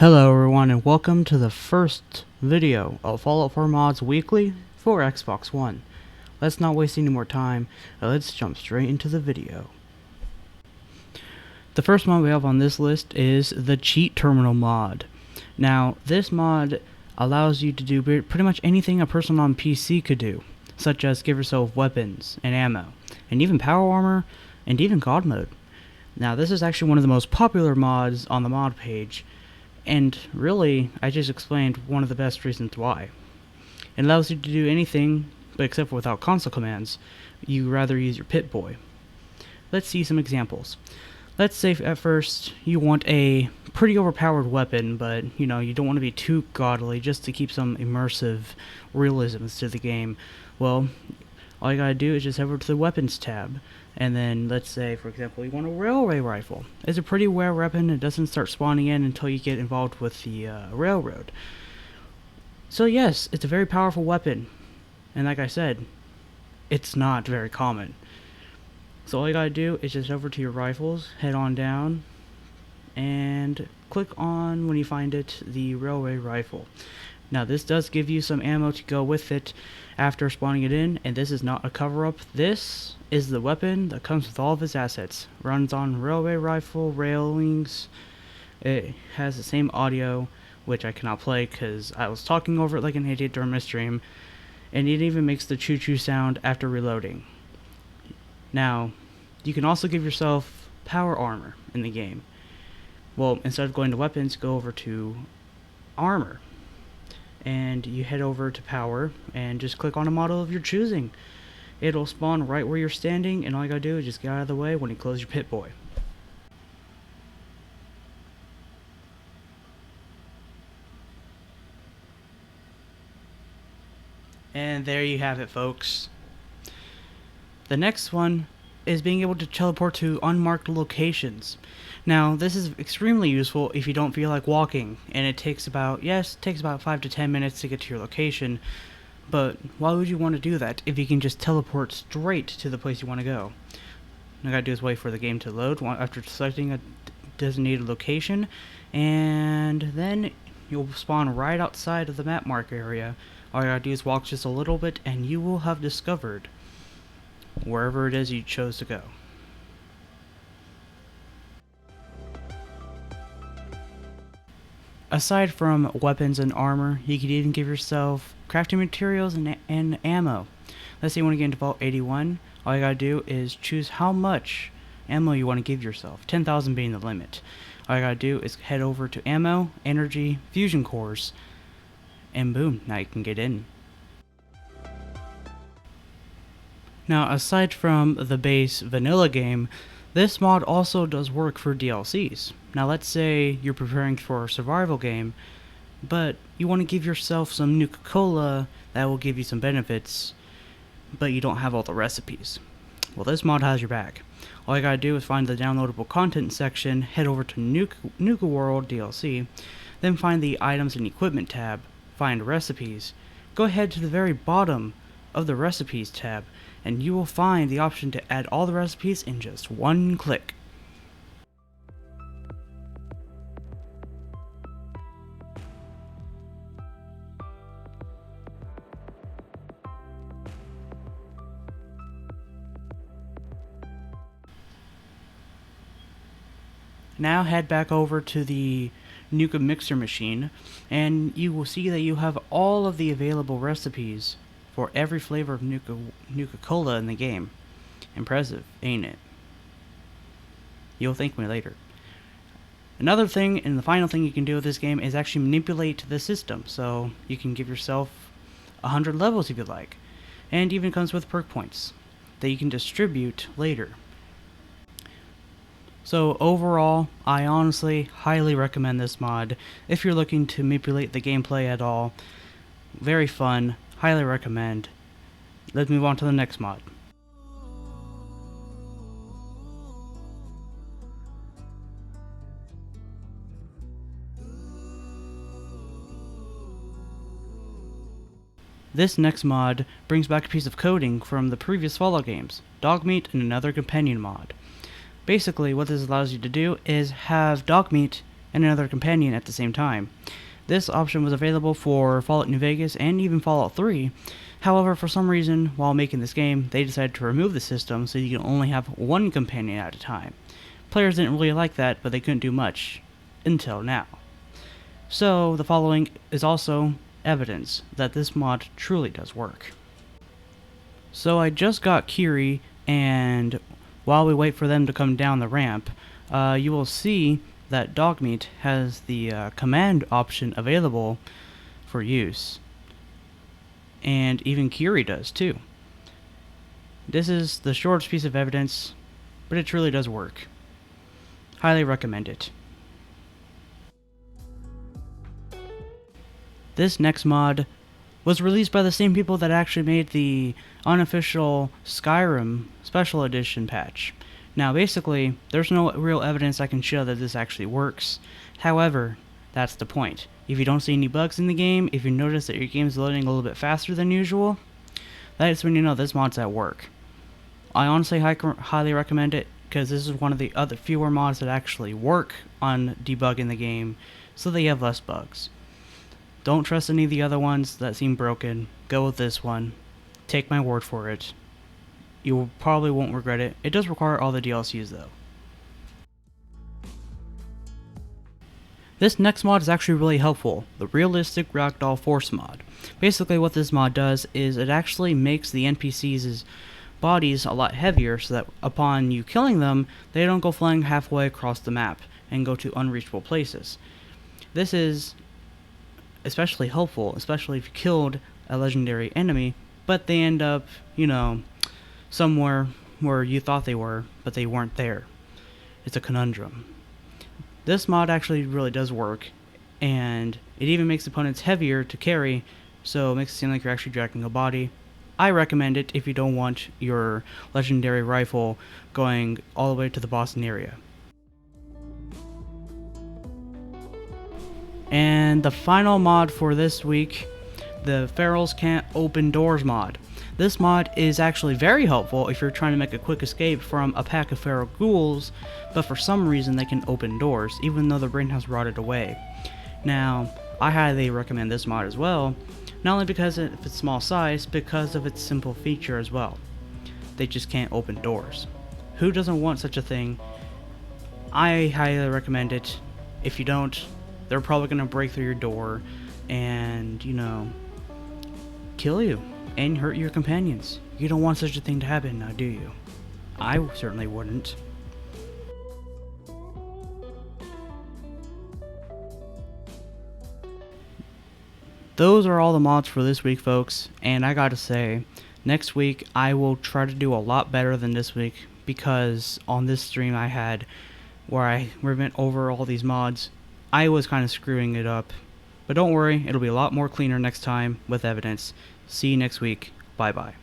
Hello everyone and welcome to the first video of Fallout 4 Mods Weekly for Xbox One. Let's not waste any more time, let's jump straight into the video. The first mod we have on this list is the Cheat Terminal mod. Now, this mod allows you to do pretty much anything a person on PC could do, such as give yourself weapons and ammo, and even power armor, and even God mode. Now, this is actually one of the most popular mods on the mod page, and really, I just explained one of the best reasons why. It allows you to do anything, but except for without console commands. You rather use your Pip-Boy. Let's see some examples. Let's say at first you want a pretty overpowered weapon, but you don't want to be too godly, just to keep some immersive realisms to the game. Well, all you gotta do is just head over to the weapons tab. And then, let's say, for example, you want a railway rifle. It's a pretty rare weapon. It doesn't start spawning in until you get involved with the railroad. So yes, it's a very powerful weapon. And like I said, it's not very common. So all you gotta do is just over to your rifles, head on down, and click on, when you find it, the railway rifle. Now this does give you some ammo to go with it after spawning it in, and this is not a cover-up. This is the weapon that comes with all of its assets. Runs on railway rifle, railings. It has the same audio, which I cannot play because I was talking over it like an idiot during my stream, and it even makes the choo-choo sound after reloading. Now, you can also give yourself power armor in the game. Well, instead of going to weapons, go over to armor. And you head over to power and just click on a model of your choosing. It'll spawn right where you're standing, and all you gotta do is just get out of the way when you close your Pip-Boy. And there you have it, folks. The next one is being able to teleport to unmarked locations. Now, this is extremely useful if you don't feel like walking, and it takes about 5 to 10 minutes to get to your location, but why would you want to do that if you can just teleport straight to the place you want to go? All you gotta do is wait for the game to load after selecting a designated location, and then you'll spawn right outside of the map mark area. All you gotta do is walk just a little bit, and you will have discovered wherever it is you chose to go. Aside from weapons and armor, you could even give yourself crafting materials and ammo. Let's say you want to get into Vault 81. All you gotta do is choose how much ammo you want to give yourself, 10,000 being the limit. All you gotta do is head over to ammo, energy, fusion cores, and boom, now you can get in. Now, aside from the base vanilla game, this mod also does work for DLCs. Now let's say you're preparing for a survival game, but you want to give yourself some Nuka-Cola that will give you some benefits, but you don't have all the recipes. Well, this mod has your back. All you gotta do is find the downloadable content section, head over to Nuka World DLC, then find the items and equipment tab, find recipes, go ahead to the very bottom of the recipes tab, and you will find the option to add all the recipes in just one click. Now head back over to the Nuka mixer machine, and you will see that you have all of the available recipes for every flavor of Nuka-Cola in the game. Impressive, ain't it? You'll thank me later. Another thing, and the final thing you can do with this game, is actually manipulate the system. So you can give yourself 100 levels if you like. And even comes with perk points that you can distribute later. So overall, I honestly highly recommend this mod if you're looking to manipulate the gameplay at all. Very fun. Highly recommend. Let's move on to the next mod. This next mod brings back a piece of coding from the previous Fallout games, Dogmeat and another companion mod. Basically, what this allows you to do is have Dogmeat and another companion at the same time. This option was available for Fallout New Vegas and even Fallout 3. However, for some reason, while making this game, they decided to remove the system so you can only have one companion at a time. Players didn't really like that, but they couldn't do much. Until now. So, the following is also evidence that this mod truly does work. So I just got Kiri, and while we wait for them to come down the ramp, you will see that Dogmeat has the command option available for use. And even Kiri does too. This is the shortest piece of evidence, but it truly does work. Highly recommend it. This next mod was released by the same people that actually made the Unofficial Skyrim Special Edition patch. Now basically, there's no real evidence I can show that this actually works. However, that's the point. If you don't see any bugs in the game, if you notice that your game's loading a little bit faster than usual, that's when you know this mod's at work. I honestly highly recommend it, because this is one of the other fewer mods that actually work on debugging the game, so that you have less bugs. Don't trust any of the other ones that seem broken. Go with this one. Take my word for it. You probably won't regret it. It does require all the DLCs though. This next mod is actually really helpful. The Realistic Ragdoll Force mod. Basically what this mod does is it actually makes the NPCs' bodies a lot heavier so that upon you killing them, they don't go flying halfway across the map and go to unreachable places. This is especially helpful, especially if you killed a legendary enemy, but they end up, somewhere where you thought they were, but they weren't there. It's a conundrum. This mod actually really does work, and it even makes opponents heavier to carry, so it makes it seem like you're actually dragging a body. I recommend it if you don't want your legendary rifle going all the way to the boss area. And the final mod for this week, the Ferals Can't Open Doors mod. This mod is actually very helpful if you're trying to make a quick escape from a pack of feral ghouls, but for some reason they can open doors, even though the brain has rotted away. Now, I highly recommend this mod as well, not only because of its small size, because of its simple feature as well. They just can't open doors. Who doesn't want such a thing? I highly recommend it. If you don't, they're probably going to break through your door and, kill you and hurt your companions. You don't want such a thing to happen, now do you? I certainly wouldn't. Those are all the mods for this week, folks, and I gotta say, next week I will try to do a lot better than this week, because on this stream I had where I went over all these mods, I was kind of screwing it up. But don't worry, it'll be a lot more cleaner next time with evidence. See you next week. Bye bye.